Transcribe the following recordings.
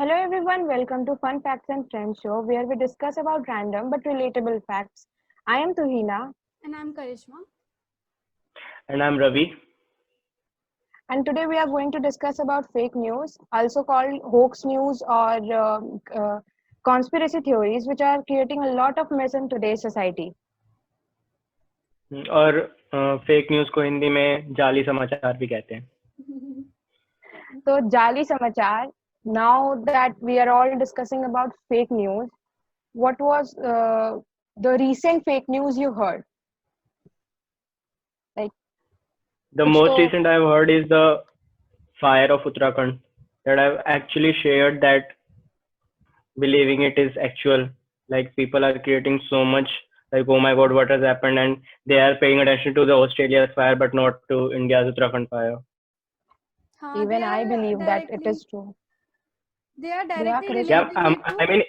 Hello everyone, welcome to Fun Facts and Friends show where we discuss about random but relatable facts. I am Tuhina And I'm Karishma. And I'm Ravi. and today we are going to discuss about fake news, also called hoax news or conspiracy theories which are creating a lot of mess in today's society. और fake news को हिंदी में जाली समाचार भी कहते हैं. So Jali Samachar, now that we are all discussing about fake news, what was the recent fake news you heard? Like The कुछ most तो recent I've heard is the fire of Uttarakhand, that I've actually shared that believing it is actual. Like people are creating so much like, oh my god, what has happened, and they are paying attention to the Australia's fire but not to India's Uttarakhand fire. हाँ, even I believe that it is true. they are Yeah, directly Karishma. Yeah, relating it I to mean,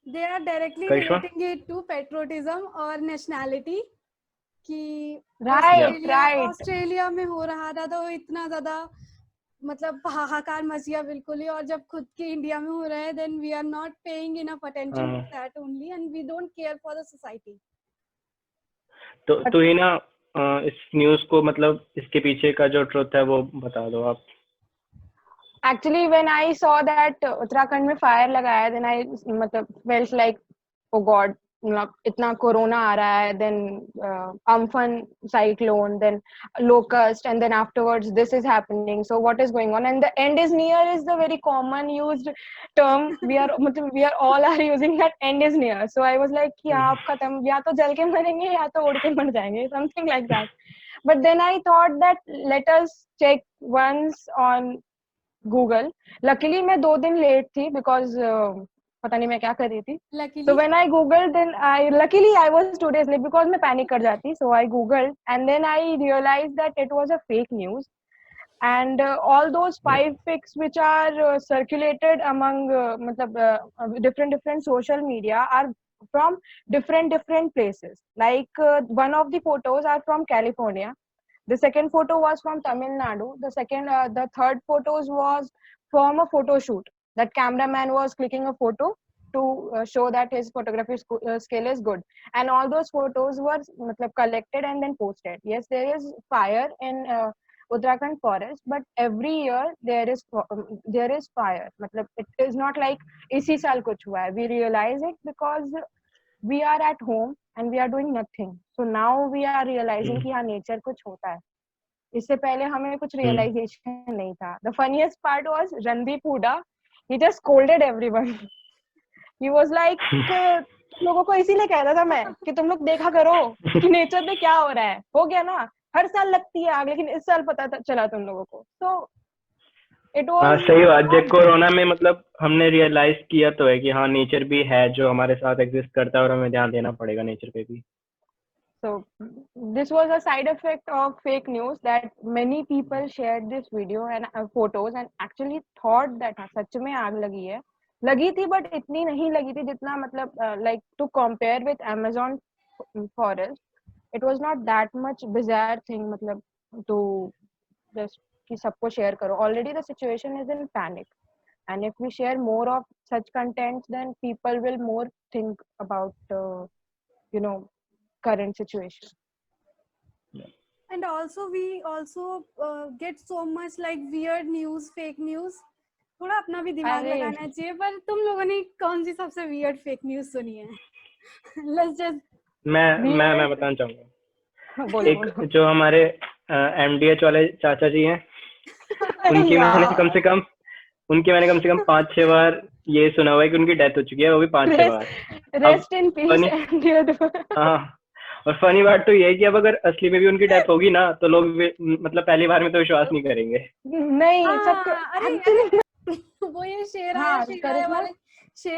they are directly Karishma. relating it to patriotism और nationality कि Right, right. Australia में हो रहा था तो इतना ज्यादा मतलब हाहाकार मच गया बिल्कुल ही, और जब खुद के इंडिया में हो रहा है then we are not paying enough attention to that only and we don't care for the society. तो ही ना इस न्यूज को मतलब इसके पीछे का जो ट्रुथ है वो बता दो आप. Actually, when I saw that Uttarakhand में fire लगाया, then I मतलब felt like, oh God, इतना corona आ रहा है, then Amphan cyclone, then locust, and then afterwards this is happening. So what is going on? And the end is near is the very common used term. We are all are using that end is near. So I was like, कि आप खत्म या तो जल के मरेंगे या तो उड़ के मर जाएंगे, something like that. But then I thought that let us check once on Google. Luckily मैं 2 दिन लेट थी because पता नहीं मैं क्या कर रही थी. So when I googled, then luckily I was 2 days late because मैं panic कर जाती. So I googled and then I realized that it was a fake news. And all those 5 pics which are circulated among मतलब different social media are from different places. Like one of the photos are from California. The second photo was from Tamil Nadu. The third photos was from a photo shoot. That cameraman was clicking a photo to show that his photography skill is good. And all those photos were matlab, collected and then posted. Yes, there is fire in Uttarakhand forest, but every year there is fire. Matlab, it is not like इसी साल कुछ हुआ है. We realize it because we are at home and we are doing nothing. So now we are realizing कि हाँ nature कुछ होता है. इससे पहले हमें कुछ realization नहीं था. The funniest part was Randeep Hooda. He just scolded everyone. He was like तुम लोगों को इसीलिए कहता था मैं कि तुम लोग देखा करो कि नेचर में क्या हो रहा है. हो गया ना, हर साल लगती है आग, लेकिन इस साल पता चला तुम लोगों को. So it was सही बात. जब कोरोना में मतलब हमने रियलाइज किया तो है कि हाँ नेचर भी है जो हमारे साथ एग्जिस्ट करता है और हमें ध्यान देना पड़ेगा नेचर पे भी. So this was a side effect of fake news that many people shared this video and photos and actually thought that हाँ सच में आग लगी थी but इतनी नहीं लगी थी जितना मतलब like to compare with Amazon forest, it was not that much bizarre thing मतलब to just कि सबको share करो. Already the situation is in panic, and if we share more of such contents, then people will more think about you know current situation. And also we also get so much like weird news, fake news. थोड़ा अपना भी दिमाग लगाना चाहिए. पर तुम लोगों ने कौन सी सबसे weird fake news सुनी है? Let's just मैं बताना चाहूंगा. एक जो हमारे MDH वाले चाचा जी हैं उनकी मैंने कम से कम 5-6 बार ये सुना हुआ है कि उनकी डेथ हो चुकी है, वो भी 5-6 बार. Rest in peace. हाँ, और फनी बात तो ये है कि अब अगर असली में भी उनकी डेथ होगी ना तो लोग मतलब पहली बार में तो विश्वास नहीं करेंगे. नहीं सबको वो ये शेर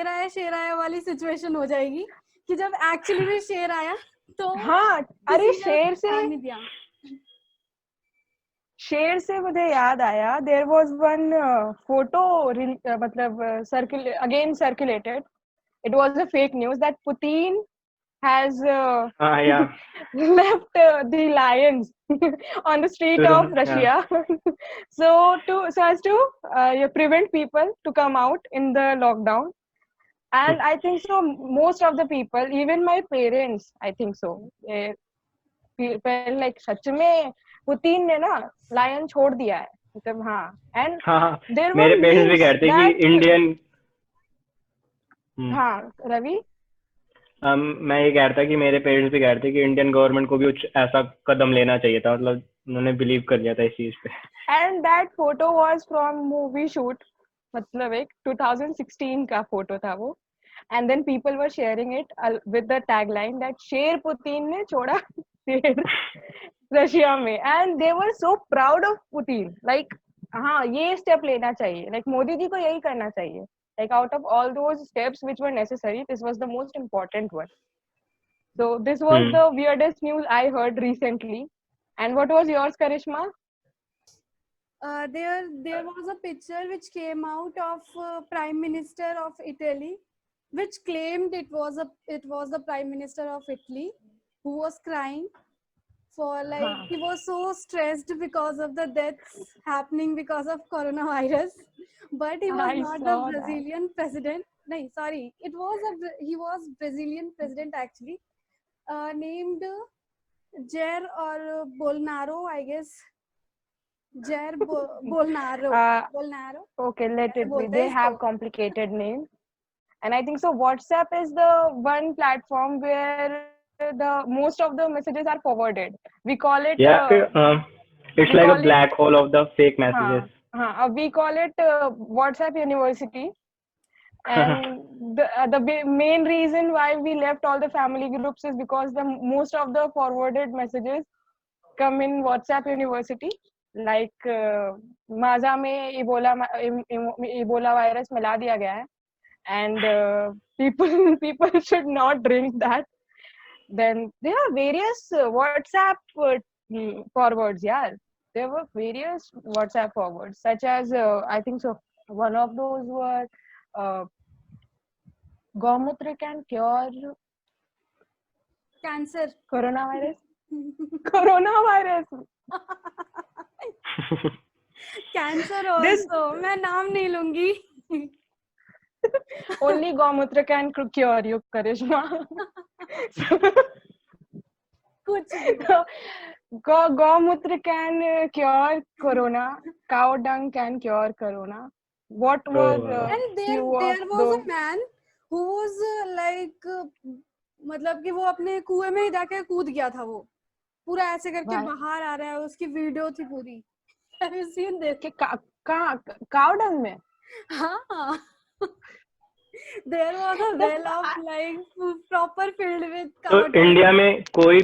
आया वाली सिचुएशन हो जाएगी कि जब एक्चुअली में शेर आया तो हाँ. अरे शेर से मुझे याद आया, देयर वाज वन फोटो मतलब circulated. It was a fake news that Putin has Yeah. left the lions on the street of Yeah. Russia. So as to prevent people to come out in the lockdown. And I think so most of the people, even my parents, I think so, felt like सच में Putin ने ना lion छोड़ दिया है, मतलब हाँ. And हाँ, there were मेरे पेरेंट्स भी memes कहते हैं that कि इंडियन हाँ रवि. मैं ये कह रहा था कि मेरे पेरेंट्स भी कह रहे थे कि इंडियन गवर्नमेंट को भी कुछ ऐसा कदम लेना चाहिए था, मतलब उन्होंने बिलीव कर लिया था इस चीज पे. And that photo was from movie shoot, मतलब एक 2016 का फोटो था वो. And then people were sharing it with the tagline that शेर पुतिन ने छोड़ा शेर रशिया में. And they were so proud of Putin, like हाँ ये step लेना चाहिए, like मोदी जी को यही करना चाहिए. Like out of all those steps which were necessary, this was the most important one. So this was the weirdest news I heard recently. And what was yours, Karishma? There was a picture which came out of Prime Minister of Italy, which claimed it was the Prime Minister of Italy who was crying for, like, he was so stressed because of the deaths happening because of coronavirus. But he was I not the saw that. Brazilian president. No, sorry, he was Brazilian president actually, named Jair or Bolsonaro, I guess. Jair Bolsonaro. Bolsonaro. Okay, let it be. बोलते They हैं have इसको. complicated names. And I think so WhatsApp is the one platform where the most of the messages are forwarded. We call it Yeah, it's we like a call it black hole of the fake messages. we call it WhatsApp University. And the main reason why we left all the family groups is because the most of the forwarded messages come in WhatsApp University. Like माजा में Ebola virus मिला दिया गया है. And people should not drink that. Then there are various WhatsApp forwards. Yeah, there were various WhatsApp forwards, such as I think so. One of those were Gomutra can cure Cancer. coronavirus. Coronavirus. Cancer also. मैं नाम नहीं लूंगी. Only Gomutra can cure you, Karishma. कुछ भी. Gomutra can cure corona. Cow dung can cure corona. What were And there few of was those? a man who was मतलब कि वो अपने कुएं में ही जाके कूद गया था, वो पूरा ऐसे करके Why? बाहर आ रहा है, उसकी वीडियो थी पूरी. Have you seen this? कि cow dung में? हाँ. There was a well of like proper filled with तो cow dung. इंडिया में कोई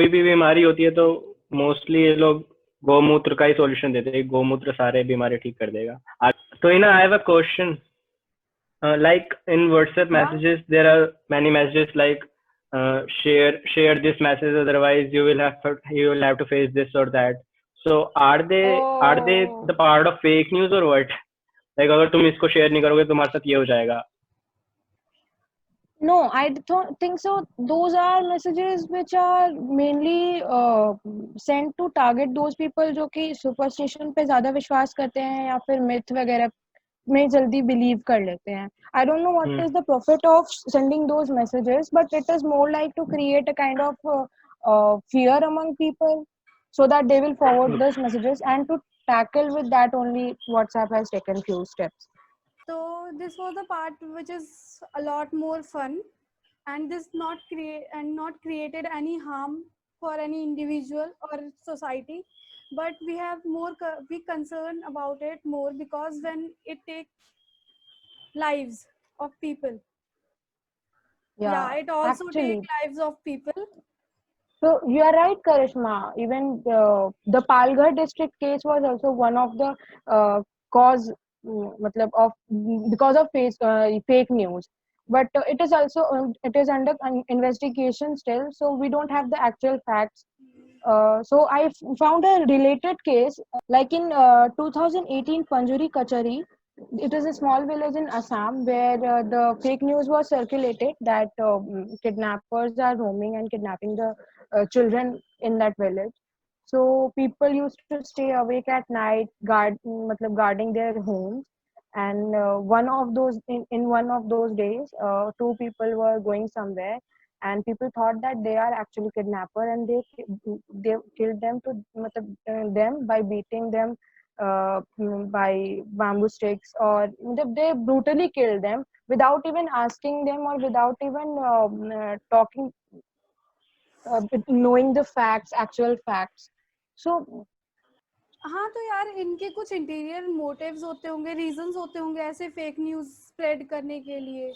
भी बीमारी होती है तो मोस्टली ये लोग गोमूत्र का ही सॉल्यूशन देते हैं. गोमूत्र सारे बीमारी ठीक कर देगा. तो in I have a question. Like in WhatsApp messages, there are many messages like share this message, otherwise you will have to face this or that. So are they the part of fake news or what? Like अगर तुम इसको share नहीं करोगे तुम्हारे साथ ये हो जाएगा. No, I don't think so. Those are messages which are mainly sent to target those people जो कि superstition पे ज़्यादा विश्वास करते हैं या फिर myth वगैरह में जल्दी believe कर लेते हैं. I don't know what is the profit of sending those messages, but it is more like to create a kind of fear among people so that they will forward those messages, and to tackle with that only WhatsApp has taken few steps. So this was the part which is a lot more fun, and this not created any harm for any individual or society. But we have we concern about it more because when it takes lives of people. Yeah, it also takes lives of people. So you are right, Karishma. Even the Palghar district case was also one of the cause, matlab of because of fake news. But it is also it is under investigation still, so we don't have the actual facts. So I found a related case, like in 2018 Panjuri Kachari, it is a small village in Assam where the fake news was circulated that kidnappers are roaming and kidnapping the children in that village. So people used to stay awake at night, guarding their homes. And one of those in one of those days, two people were going somewhere, and people thought that they are actually kidnapper, and they killed them them by beating them by bamboo sticks, or they brutally killed them without even asking them, or without even talking, knowing the facts, actual facts. So हाँ तो यार इनके कुछ interior motives होते होंगे, reasons होते होंगे ऐसे फेक न्यूज स्प्रेड करने के लिए,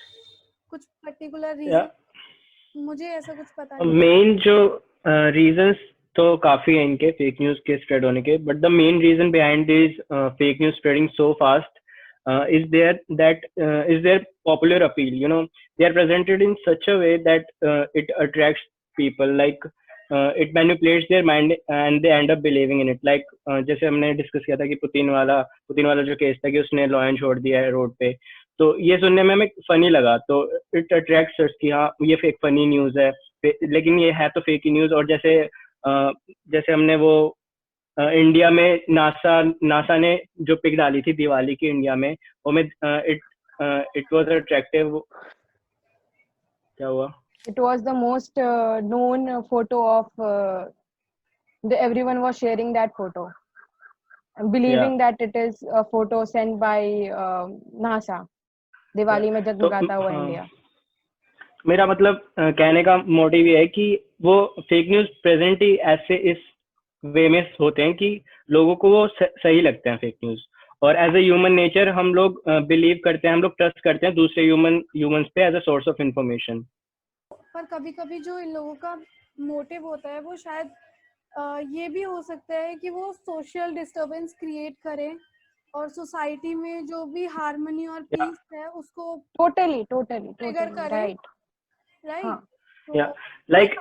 कुछ पर्टिकुलर रीजन, मुझे ऐसा कुछ पता नहीं। मेन जो रीजंस तो काफी हैं इनके फेक न्यूज के स्प्रेड होने के, but the main reason behind this fake news spreading so fast is their popular appeal. You know, they are presented in such a way that it attracts people, like it manipulates their mind and they end up believing in it. Like जैसे हमने discuss किया था कि Putin वाला जो case था कि उसने लॉयन छोड़ दिया है रोड पे, तो ये सुनने में हमें फनी लगा, तो इट अट्रैक्ट्स अस कि हाँ ये फेक फनी न्यूज है, लेकिन ये है तो फेक ही न्यूज। और जैसे हमने वो इंडिया में नासा ने जो पिक डाली थी दिवाली की इंडिया में, वो में इट वाज अट्रैक्टिव। क्या हुआ? it was the most known photo of everyone was sharing that photo and believing that it is a photo sent by NASA, Diwali में जगमगाता हुआ इंडिया। मेरा मतलब कहने का मोटिव ये है कि वो फेक न्यूज प्रेजेंट ही ऐसे इस वे में होते हैं कि लोगों को वो सही लगते हैं फेक न्यूज, और एज ए ह्यूमन नेचर हम लोग बिलीव करते हैं, हम लोग ट्रस्ट करते हैं दूसरे ह्यूमंस पे as a source of information. पर कभी कभी जो इन लोगों का मोटिव होता है वो शायद ये भी हो सकता है कि वो सोशल डिस्टरबेंस क्रिएट करें और सोसाइटी में जो भी हार्मनी और पीस है उसको टोटली ट्रिगर करे, राइट? या लाइक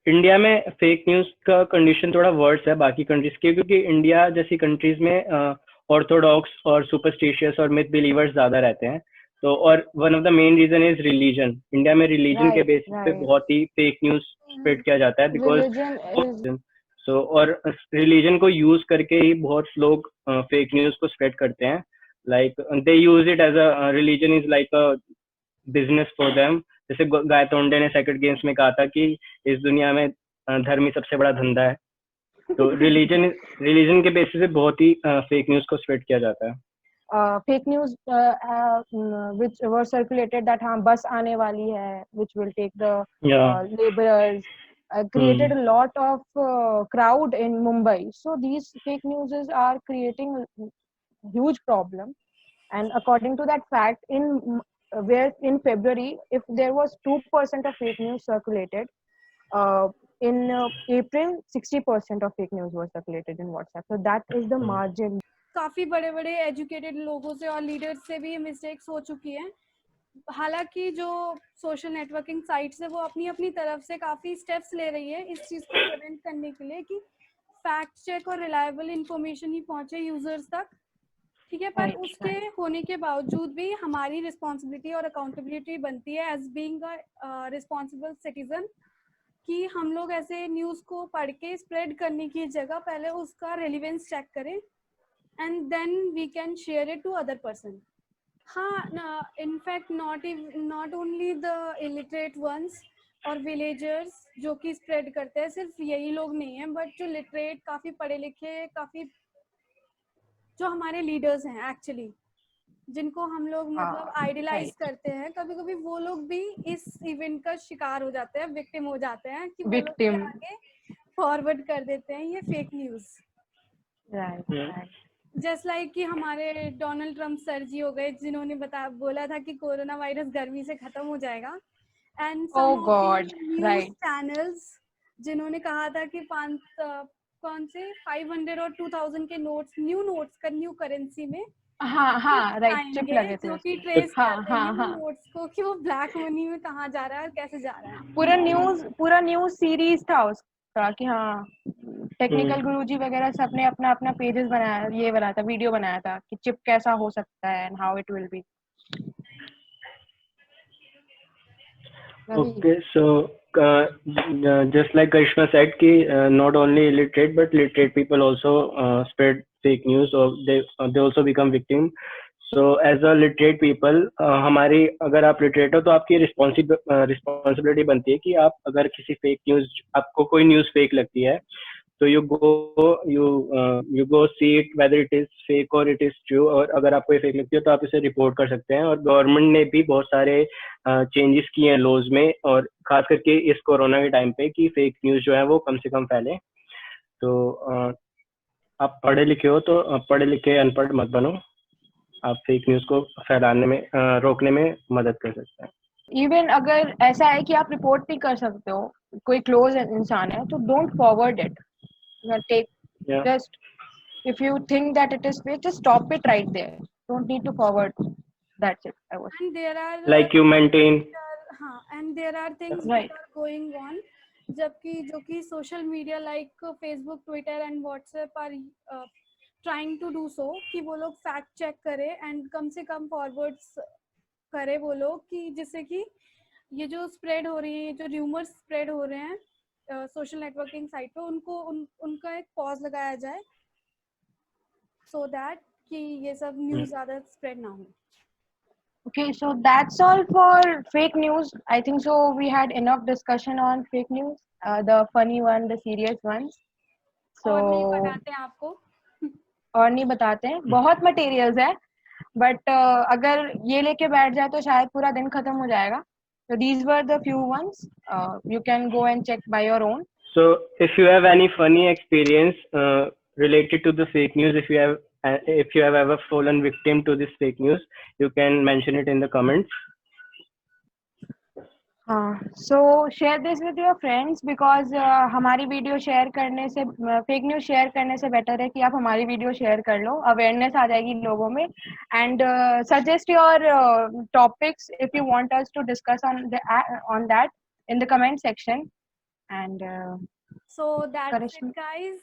इंडिया में फेक न्यूज का कंडीशन थोड़ा वर्स है बाकी कंट्रीज के, क्योंकि इंडिया जैसी कंट्रीज में ऑर्थोडॉक्स और सुपरस्टिशियस और मिथ बिलीवर्स ज्यादा रहते हैं। तो और one of the main reason is religion. India में रिलीजन के बेसिस पे बहुत ही फेक न्यूज स्प्रेड किया जाता है, बिकॉज और रिलीजन को यूज करके ही बहुत लोग फेक न्यूज को स्प्रेड करते हैं। Like they use it as a religion is like a business for them. जैसे गायतोंडे ने सेक्रेट गेम्स में कहा था कि इस दुनिया में धर्म ही सबसे बड़ा धंधा है। तो रिलीजन के बेसिस पे बहुत ही फेक न्यूज को स्प्रेड किया जाता है। Fake news which were circulated that हाँ बस आने वाली है, which will take the laborers, created a lot of crowd in Mumbai. So these fake news are creating a huge problem, and according to that fact, in February, if there was 2% of fake news circulated, in April 60% of fake news was circulated in WhatsApp. So that is the margin. काफी बड़े बड़े educated लोगों से और leaders से भी mistakes हो चुकी हैं। हालांकि जो सोशल नेटवर्किंग साइट्स है वो अपनी अपनी तरफ से काफी स्टेप्स ले रही है इस चीज को प्रिवेंट करने के लिए कि फैक्ट चेक और रिलायबल इंफॉर्मेशन ही पहुंचे यूजर्स तक, ठीक है। पर उसके होने के बावजूद भी हमारी रिस्पॉन्सिबिलिटी और अकाउंटेबिलिटी बनती है as being a responsible citizen कि हम लोग ऐसे न्यूज को पढ़ के स्प्रेड करने की जगह पहले उसका रेलिवेंस चेक करें and then we can share it to other person. हाँ, in fact not only the illiterate ones और villagers जो कि spread करते हैं, सिर्फ यही लोग नहीं हैं, but जो literate काफी पढ़े लिखे, काफी जो हमारे leaders हैं actually, जिनको हम लोग मतलब आइडियलाइज करते हैं, कभी कभी वो लोग भी इस इवेंट का शिकार हो जाते हैं, विक्टिम हो जाते हैं कि वो लोग आगे फॉरवर्ड कर देते हैं ये फेक न्यूज। जस्ट लाइक कि हमारे डोनाल्ड ट्रम्प सर जी हो गए जिन्होंने बोला था कि कोरोना वायरस गर्मी से खत्म हो जाएगा, एंड न्यूज चैनल्स जिन्होंने कहा था कि कौन से 500 और 2000 के नोट्स, न्यू नोट्स का न्यू करेंसी में चिप लगे थे, जो कि ट्रेस करते हैं नोट्स को कि वो ब्लैक मनी में कहाँ जा रहा है और कैसे जा रहा है। पूरा न्यूज सीरीज था था कि हाँ टेक्निकल गुरुजी वगैरह सबने अपना अपना पेजेस बनाया, ये बनाया था, वीडियो बनाया था कि चिप कैसा हो सकता है and how it will be. Okay, so just like Karishma said, कि not only illiterate but literate people also spread fake news, or they also become victim. So as a literate people, हमारी अगर आप literate हो तो आपकी responsibility बनती है कि आप अगर किसी fake news, आपको कोई news fake लगती है, तो you go see it whether it is fake or it is true, और अगर आपको ये फेक लगती है तो आप इसे रिपोर्ट कर सकते हैं. और गवर्नमेंट ने भी बहुत सारे चेंजेस किए हैं लॉज में, और खास करके इस कोरोना के टाइम पे, कि फेक न्यूज़ जो है वो कम से कम फैले. तो आप पढ़े लिखे हो तो पढ़े लिखे अनपढ़ मत बनो, आप फेक न्यूज़ को फैलाने में रोकने में मदद कर सकते हैं. इवन अगर ऐसा है कि आप रिपोर्ट नहीं कर सकते हो, कोई क्लोज इंसान है, तो don't forward it. Take Yeah. Just if you think that it is fake, just stop it right there. Don't need to forward. That's it. I was And there are Like you maintain. हाँ, and there are things right. that are going on, जबकि जो कि social media like Facebook, Twitter and WhatsApp are trying to do so, कि वो लोग fact check करें and कम से कम forwards करें वो लोग, कि जिससे कि ये जो spread हो रही है, जो rumors spread हो रहे हैं social networking site पे, उनका एक pause लगाया जाए, so that कि ये सब news ज़्यादा spread ना हो. Okay, so that's all for fake news. I think so. We had enough discussion on fake news, the funny one, the serious ones. So और नहीं बताते हैं आपको. और नहीं बताते हैं, बहुत मटेरियल्स है, बट अगर ये लेके बैठ जाए तो शायद पूरा दिन खत्म हो जाएगा. So these were the few ones. You can go and check by your own. So if you have any funny experience related to the fake news, if you have ever fallen victim to this fake news, you can mention it in the comments. So share this with your friends, because हमारी video share करने से, fake news share करने से better है कि आप हमारी video share कर लो, अवेयरनेस आ जाएगी लोगों में. And suggest your topics if you want us to discuss on that in the comment section. And so that's it guys.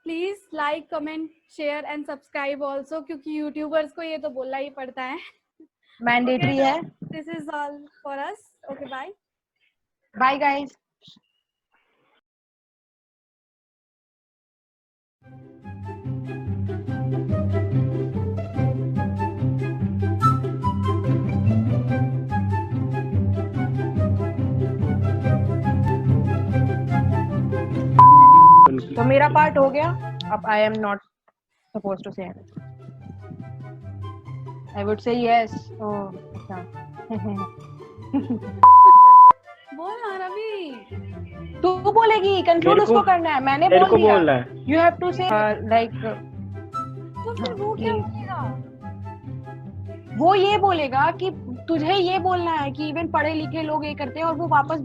Please like, comment, share and subscribe also, क्योंकि YouTubers को ये तो बोलना ही पड़ता है, मैंडेटरी है. This is all for us. Okay, bye. Bye guys. तो मेरा पार्ट हो गया. अब I am not supposed to say anything. I would say yes. Oh, अच्छा. बोल ना रवि. तू बोलेगी, कंक्लूड उसको करना है, मैंने बोल दिया. You have to say like. तो फिर वो क्या बोलेगा? वो ये बोलेगा कि तुझे ये बोलना है कि इवन पढ़े लिखे लोग ये करते हैं और वो वापस